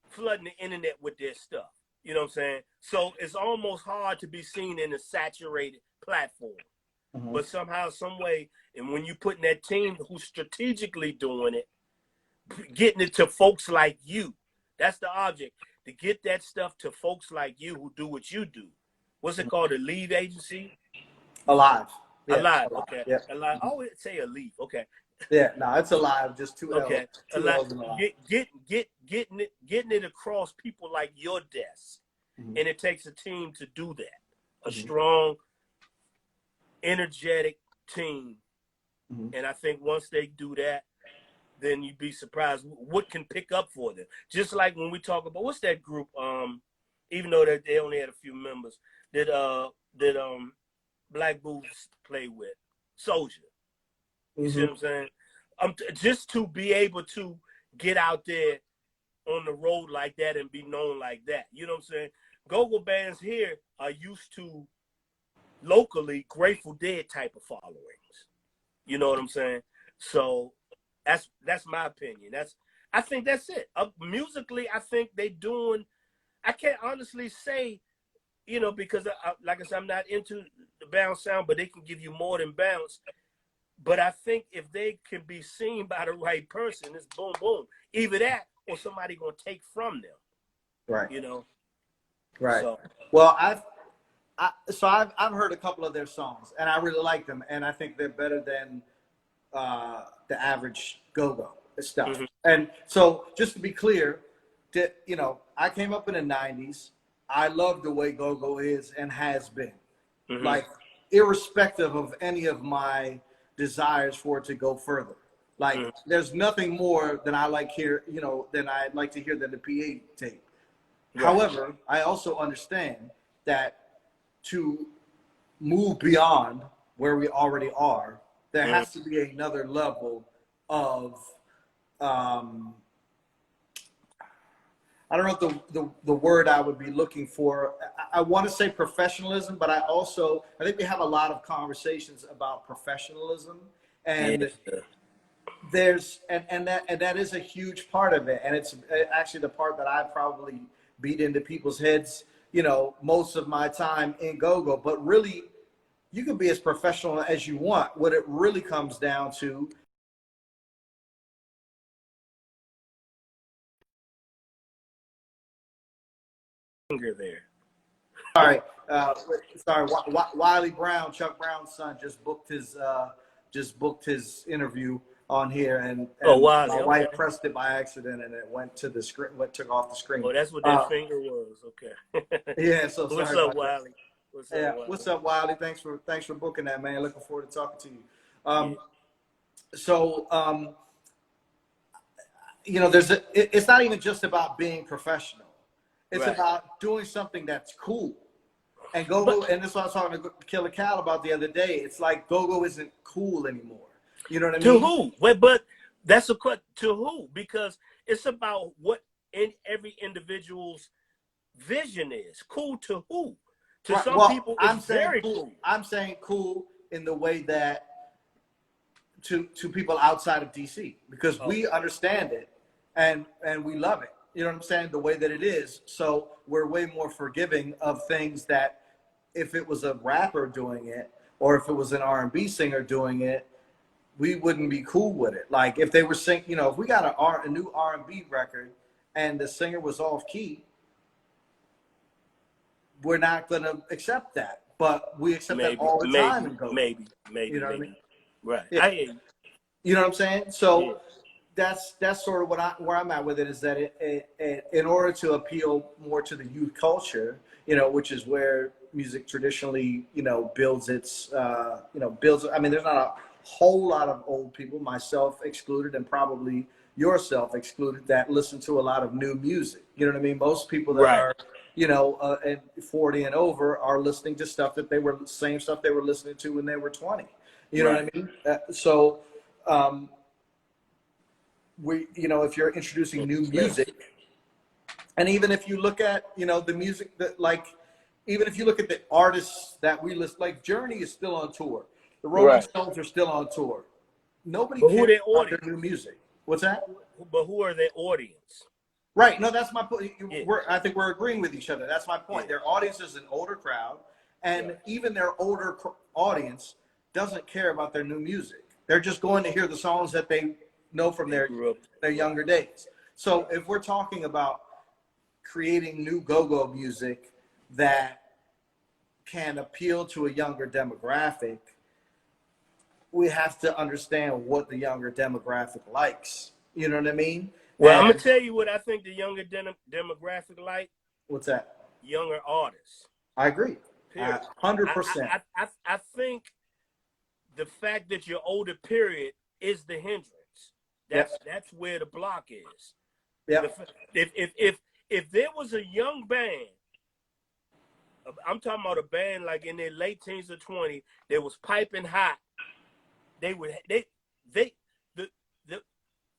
flooding the internet with their stuff. You know what I'm saying? So it's almost hard to be seen in a saturated platform. Mm-hmm. But somehow, some way, and when you put in that team who's strategically doing it, getting it to folks like you, that's the object. To get that stuff to folks like you who do what you do. What's it called? A lead agency? Alive. Yeah, Alive. Okay. Yeah. Alive. I always say a leave. Okay. Yeah, no, it's Alive. Just two L's. Okay. Two L's in Alive. Getting it across people like your desk, Mm-hmm. and it takes a team to do that. A Mm-hmm. strong, energetic team, Mm-hmm. and I think once they do that, then you'd be surprised what can pick up for them. Just like when we talk about, what's that group? Even though that they only had a few members, that Black Boots play with, Soldier. You Mm-hmm. see what I'm saying? Just to be able to get out there on the road like that and be known like that. You know what I'm saying? Go-go bands here are used to locally Grateful Dead type of followings. You know what I'm saying? So that's my opinion. I think that's it. Musically, I think they doing. I can't honestly say, because like I said, I'm not into the bounce sound, but they can give you more than bounce. But I think if they can be seen by the right person, it's boom, boom. Either that or somebody gonna take from them. Right. Right. So. Well, I've heard a couple of their songs, and I really like them, and I think they're better than the average go-go stuff. Mm-hmm. And so, just to be clear, I came up in the '90s. I love the way go-go is and has been, mm-hmm. like irrespective of any of my desires for it to go further. Like, mm-hmm. there's nothing more than I like than I'd like to hear than the PA tape. Right. However, I also understand that to move beyond where we already are, there mm-hmm. has to be another level of, I don't know the word I would be looking for. I want to say professionalism, but I think we have a lot of conversations about professionalism, and there's and that is a huge part of it, and it's actually the part that I probably beat into people's heads, most of my time in go-go. But really, you can be as professional as you want. What it really comes down to there. All right. Sorry, Wiley Brown, Chuck Brown's son, just booked his interview on here, and Wiley, my wife pressed it by accident, and it went to the screen. Took off the screen. Oh, that's what that finger was. Okay. Yeah. So sorry. What's up, Wiley? What's up, Wiley? Thanks for booking that, man. Looking forward to talking to you. It's not even just about being professional. It's right. about doing something that's cool. And go-go, and this is what I was talking to Killer Cal about the other day. It's like go-go isn't cool anymore. You know what I mean? To who? But that's a question. To who? Because it's about what in every individual's vision is. Cool to who? To right. some people, it's very cool. I'm saying cool in the way that to people outside of DC, because we understand it and we love it. You know what I'm saying? The way that it is. So we're way more forgiving of things that if it was a rapper doing it or if it was an R&B singer doing it, we wouldn't be cool with it. Like if they were singing, if we got a new R&B record and the singer was off key, we're not going to accept that. but we accept that maybe, all the time in maybe, go-go. maybe, You know what I maybe. mean? Right. Yeah. I hear you. You know what I'm saying? So Yeah. that's sort of where I'm at with it, is that it in order to appeal more to the youth culture, you know, which is where music traditionally, you know, builds its, builds. I mean, there's not a whole lot of old people, myself excluded, and probably yourself excluded, that listen to a lot of new music. You know what I mean? Most people that Right. are, you know, 40 and over are listening to stuff that they were same stuff they were listening to when they were 20. You know Right. what I mean? So. You know, if you're introducing new music, and even if you look at, you know, the music that, like, even if you look at the artists that we list, like Journey is still on tour, the Rolling Right. Stones are still on tour. Nobody But who are cares their about their audience? new music. What's that? But who are their audience? Right. No, that's my point. Yeah. I think we're agreeing with each other. That's my point. Yeah. Their audience is an older crowd, and Right. even their older audience doesn't care about their new music. They're just going to hear the songs that they know from their grew up. younger days. So if we're talking about creating new go-go music that can appeal to a younger demographic, we have to understand what the younger demographic likes. You know what I mean? Well, I'm And gonna tell you what I think the younger demographic like. what's that? Younger artists. I agree. Period. 100%. I think the fact that you're older, period, is the hindrance. That's where the block is. Yeah. If there was a young band, I'm talking about a band like in their late teens or 20, that was piping hot, they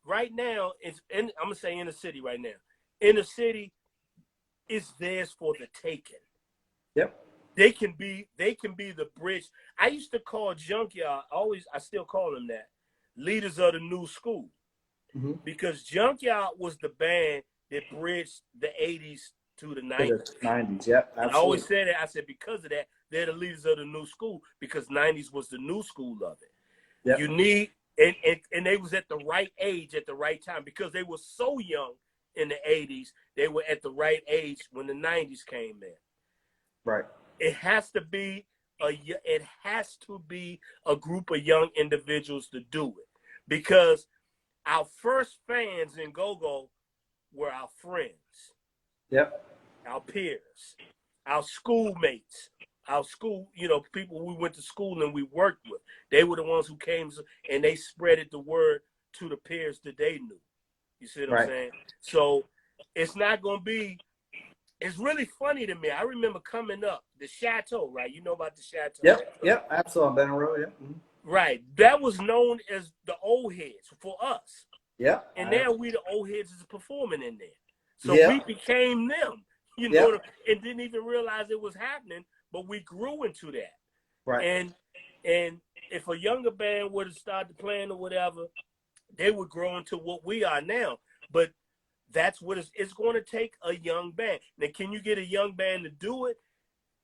right now I'm gonna say in the city right now. In the city, it's theirs for the taking. Yep. They can be the bridge. I used to call Junkyard, I still call them that, leaders of the new school. Mm-hmm. Because Junkyard was the band that bridged the 80s to the 90s. 90s, yeah, absolutely. And I always said that. I said, because of that, they're the leaders of the new school, because 90s was the new school of it. Yep. You need, and they was at the right age at the right time, because they were so young in the 80s. They were at the right age when the 90s came in. Right. It has to be a group of young individuals to do it, because our first fans in go-go were our friends. Yep. Our peers, our schoolmates, our school, you know, people we went to school and we worked with. They were the ones who came and they spreaded the word to the peers that they knew. You see what I'm saying? So it's not going to be, it's really funny to me. I remember coming up, the Chateau, right? You know about the Chateau? Yep, yep, absolutely. Ben Road, yep. Mm-hmm. Right. That was known as the old heads for us. Yeah. And now we the old heads is performing in there. So we became them, you know, and didn't even realize it was happening, but we grew into that. Right. And if a younger band would have started playing or whatever, they would grow into what we are now. But that's what it's going to take, a young band. Now, can you get a young band to do it?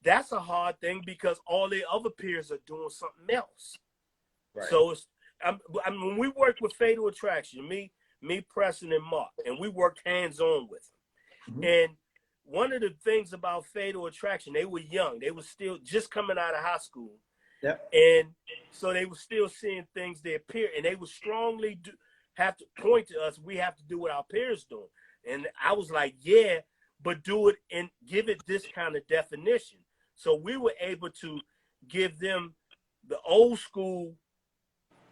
That's a hard thing, because all the other peers are doing something else. Right. So I mean, when we worked with Fatal Attraction, me, Preston, and Mark, and we worked hands-on with them. Mm-hmm. And one of the things about Fatal Attraction, they were young. They were still just coming out of high school. Yep. And so they were still seeing things their peer, and they would strongly have to point to us. We have to do what our peers do. And I was like, yeah, but do it and give it this kind of definition. So we were able to give them the old school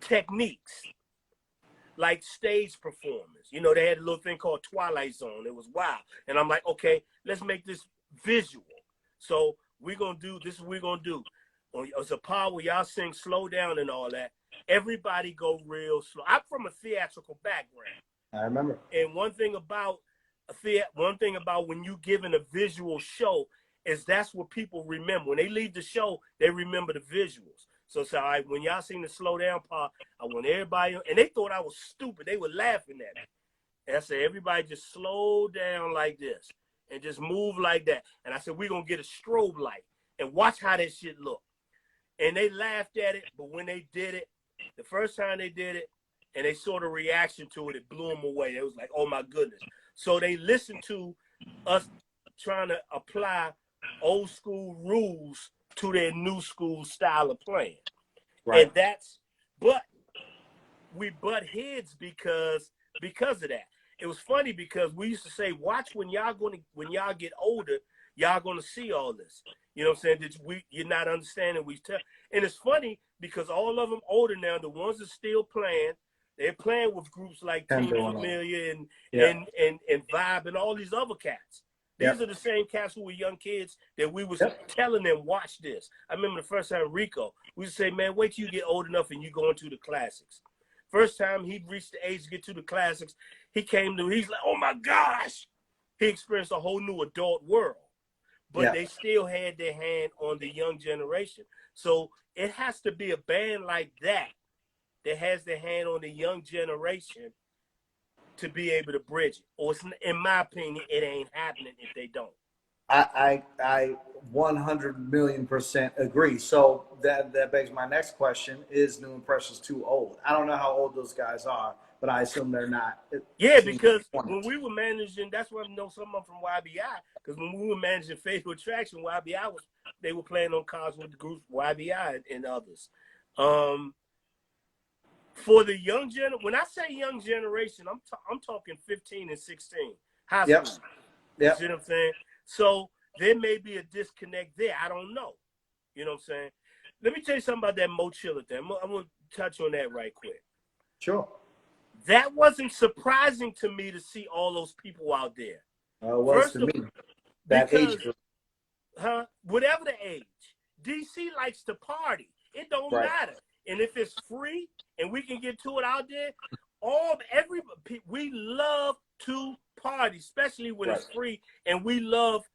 techniques, like stage performance. You know, they had a little thing called Twilight Zone. It was wild. And I'm like, okay, let's make this visual. So we're going to do this. Is what we're going to do. It's a part where y'all sing slow down and all that. Everybody go real slow. I'm from a theatrical background. I remember. And one thing about when you giving a visual show is that's what people remember. When they leave the show, they remember the visuals. So it's all right, when y'all sing the slow down part, I want everybody, and they thought I was stupid. They were laughing at me. And I said, everybody just slow down like this and just move like that. And I said, we're going to get a strobe light and watch how that shit look. And they laughed at it, but when they did it, the first time they did it, and they saw the reaction to it, it blew them away. It was like, oh my goodness. So they listened to us trying to apply old school rules to to their new school style of playing. Right. And but we butt heads because of that. It was funny because we used to say, watch when y'all get older, y'all gonna see all this. You know what I'm saying? You're not understanding we tell. And it's funny because all of them older now, the ones that still playing, they're playing with groups like Team Familiar and Vibe and all these other cats. These are the same cats who were young kids that we was telling them, watch this. I remember the first time Rico, we used to say, man, wait till you get old enough and you go into the classics. First time he reached the age to get to the classics, he's like, oh my gosh. He experienced a whole new adult world. But they still had their hand on the young generation. So it has to be a band like that has their hand on the young generation to be able to bridge it. Or in my opinion, it ain't happening if they don't. I 100,000,000% agree. So that begs my next question: is New Impressions too old? I don't know how old those guys are, but I assume they're not. Yeah, because when we were managing, that's why I know someone from YBI. Because when we were managing Fatal Attraction, they were playing on cars with the groups YBI and others. For the young when I say young generation, I'm talking 15 and 16, high school. You see what I'm saying? So there may be a disconnect there. I don't know. You know what I'm saying? Let me tell you something about that Mo Chiller thing. I'm going to touch on that right quick. Sure. That wasn't surprising to me to see all those people out there. Was to me. That age group. Whatever the age. DC likes to party. It don't matter. And if it's free and we can get to it out there, we love to party, especially when it's free, and we love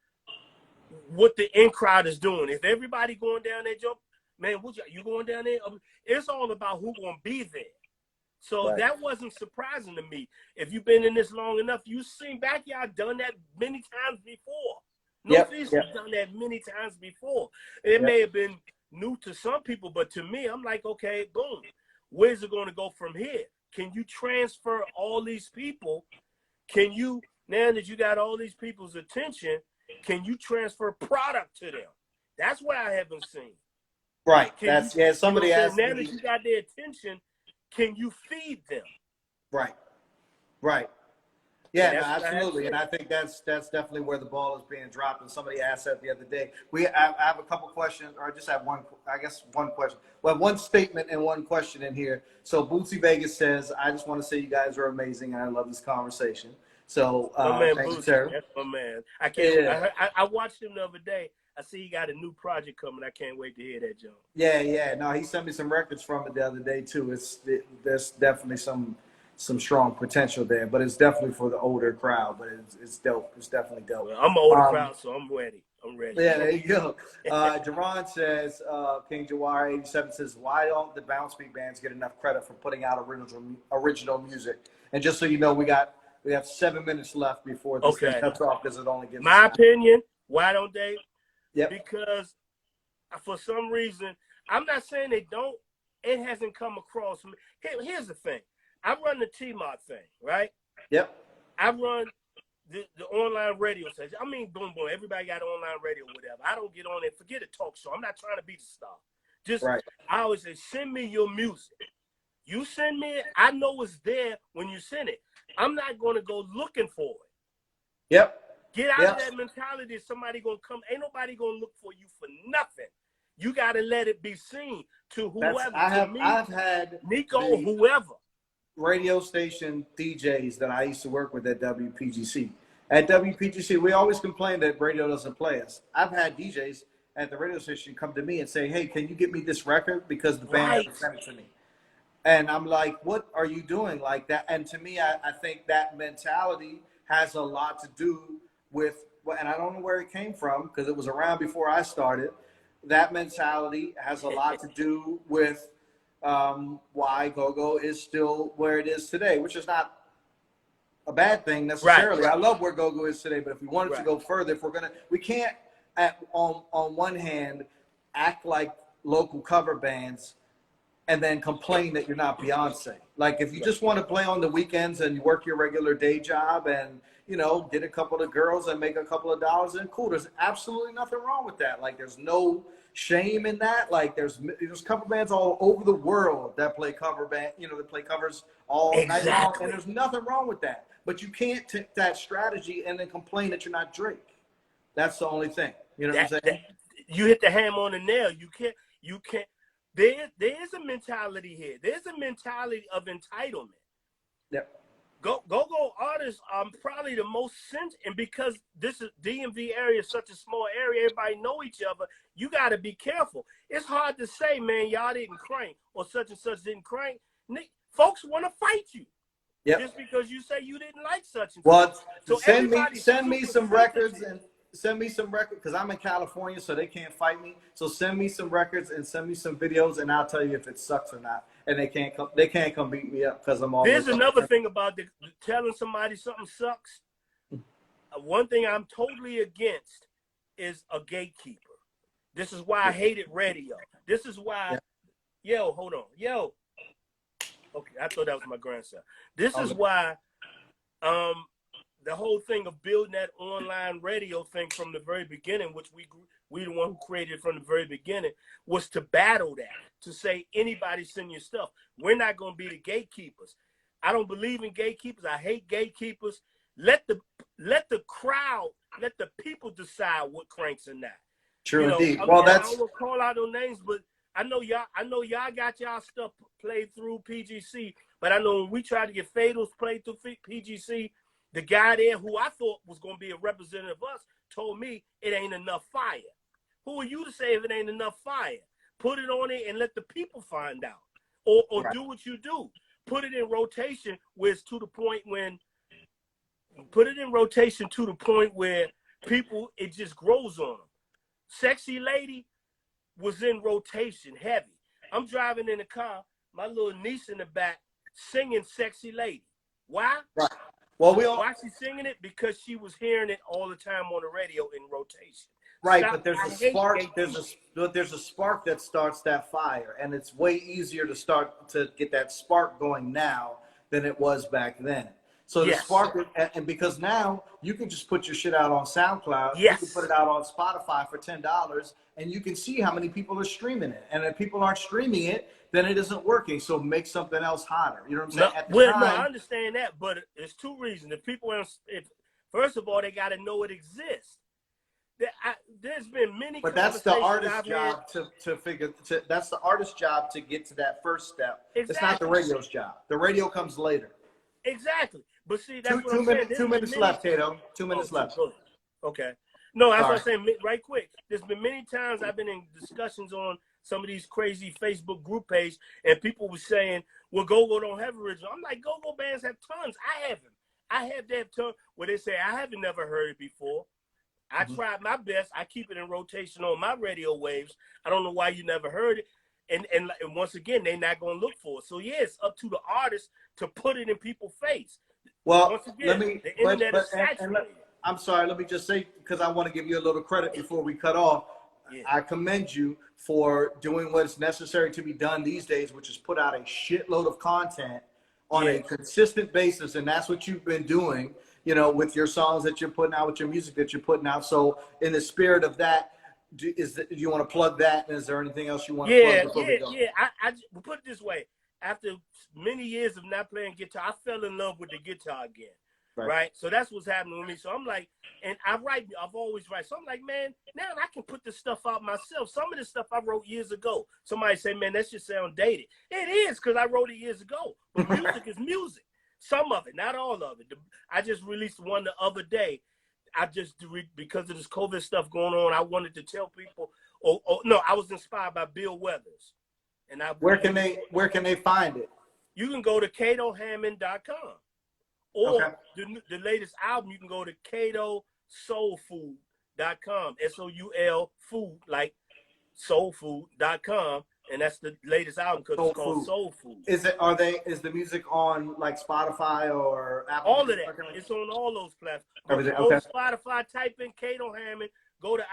what the in crowd is doing. If everybody going down there, man, you going down there? It's all about who gonna be there. So that wasn't surprising to me. If you've been in this long enough, you've seen Backyard done that many times before. Northeast has done that many times before. It may have been new to some people, but to me, I'm like, okay, boom. Where's it going to go from here? Can you transfer all these people? Can you, now that you got all these people's attention, can you transfer product to them? That's what I haven't seen. Right. Somebody asked me. Now that you got their attention, can you feed them? Right. Yeah, no, absolutely, and I think that's definitely where the ball is being dropped. And somebody asked that the other day. I have a couple questions, or I just have one. I guess one question. Well, one statement and one question in here. So Bootsy Vegas says, "I just want to say you guys are amazing, and I love this conversation." So, man, thank Bootsy, you, sir. that's my man. I can't. I watched him the other day. I see he got a new project coming. I can't wait to hear that, John. Yeah. No, he sent me some records from it the other day too. There's definitely some strong potential there, but it's definitely for the older crowd. But it's dope. It's definitely dope. Well, I'm an older crowd, so I'm ready. Yeah, there you go. Jerron says, King Jawar 87 says, why don't the bounce beat bands get enough credit for putting out original music? And just so you know, we have 7 minutes left before this thing cuts off because it only gives my opinion. Why don't they? Yep. Because for some reason, I'm not saying they don't. It hasn't come across me. Here's the thing. I run the TMOT thing, right? Yep. I run the online radio station. I mean, boom. Everybody got online radio, whatever. I don't get on there. Forget a talk show. I'm not trying to be the star. Just, I always say, send me your music. You send me it. I know it's there when you send it. I'm not going to go looking for it. Yep. Get out of that mentality that somebody going to come. Ain't nobody going to look for you for nothing. You got to let it be seen to whoever. I've had Nico, whoever. Radio station DJs that I used to work with at WPGC. At WPGC, we always complain that radio doesn't play us. I've had DJs at the radio station come to me and say, hey, can you get me this record? Because the band hasn't sent it to me. And I'm like, what are you doing like that? And to me, I think that mentality has a lot to do with, and I don't know where it came from because it was around before I started. That mentality has a lot to do with why GoGo is still where it is today, which is not a bad thing necessarily. I love where GoGo is today, but if we wanted to go further, we can't on one hand act like local cover bands and then complain that you're not Beyonce. Like if you just want to play on the weekends and you work your regular day job and get a couple of girls and make a couple of dollars, and cool. There's absolutely nothing wrong with that. Like there's no shame in that. Like there's cover bands all over the world that play cover band, you know, that play covers all night long, and there's nothing wrong with that. But you can't take that strategy and then complain that you're not Drake. That's the only thing. You know what I'm saying? You hit the hammer on the nail. You can't. There is a mentality here. There's a mentality of entitlement. Yep. Go-go artists are probably the most and because this is DMV area is such a small area, everybody know each other. You got to be careful. It's hard to say, man, y'all didn't crank or such and such didn't crank. Folks want to fight you. Yep. Just because you say you didn't like such and such. Well, So send me some records and send me some records because I'm in California, so they can't fight me. So send me some records and send me some videos, and I'll tell you if it sucks or not. And they can't come beat me up because I'm all. There's another thing about telling somebody something sucks. One thing I'm totally against is a gatekeeper. This is why I hated radio. This is why. Yeah. Yo, hold on. Yo. Okay, I thought that was my grandson. This is why the whole thing of building that online radio thing from the very beginning, which we the one who created it from the very beginning, was to battle that, to say anybody send your stuff. We're not going to be the gatekeepers. I don't believe in gatekeepers. I hate gatekeepers. Let the crowd, let the people decide what cranks or not. True, indeed. I Well, mean, that's. I don't call out no names, but I know y'all got y'all stuff played through PGC, but I know when we tried to get Fados played through PGC, the guy there who I thought was going to be a representative of us told me it ain't enough fire. Who are you to say if it ain't enough fire? Put it on it and let the people find out. Or right. Do what you do. Put it in rotation where it's to the point where people, it just grows on them. Sexy Lady was in rotation heavy. I'm driving in the car, my little niece in the back singing Sexy Lady. Why? Right. Well, why she singing it? Because she was hearing it all the time on the radio in rotation. Right, but there's a spark. There's a spark that starts that fire, and it's way easier to get that spark going now than it was back then. So the spark, and because now you can just put your shit out on SoundCloud, you can put it out on Spotify for $10, and you can see how many people are streaming it. And if people aren't streaming it, then it isn't working. So make something else hotter. You know what I'm saying? No, I understand that, but there's two reasons. First of all, they got to know it exists. There's been many. But that's the artist's job to figure. That's the artist's job to get to that first step. Exactly. It's not the radio's job. The radio comes later. Exactly. But see, that's what I'm saying. 2 minutes left, Kato. 2 minutes left. Okay. No, that's what I'm saying. Right quick. There's been many times I've been in discussions on some of these crazy Facebook group pages, and people were saying, well, Go-Go don't have original. I'm like, Go-Go bands have tons. I have that ton where they say, I haven't never heard it before. I tried my best. I keep it in rotation on my radio waves. I don't know why you never heard it. And once again, they're not going to look for it. So, yeah, it's up to the artist to put it in people's face. Well, once again, the internet is saturated. I'm sorry, let me just say, because I want to give you a little credit before we cut off. Yeah. I commend you for doing what's necessary to be done these days, which is put out a shitload of content on a consistent basis. And that's what you've been doing, you know, with your songs that you're putting out, with your music that you're putting out. So in the spirit of that, do you want to plug that? And is there anything else you want to plug before we go? I put it this way. After many years of not playing guitar, I fell in love with the guitar again. Right. So that's what's happening with me. So I'm like, and I've always write. So I'm like, man, now I can put this stuff out myself. Some of this stuff I wrote years ago. Somebody say, man, that just sound dated. It is, because I wrote it years ago. But music is music. Some of it, not all of it. I just released one the other day. Because of this COVID stuff going on, I wanted to tell people. I was inspired by Bill Weathers. And where can they find it? You can go to KatoHammond.com. Or the latest album, you can go to KatoSoulFood.com. SOUL food, like soulfood.com. And that's the latest album because it's called Soul Food. Is the music on like Spotify or Apple? All of that. It's on all those platforms. Go to Spotify, type in Kato Hammond, go to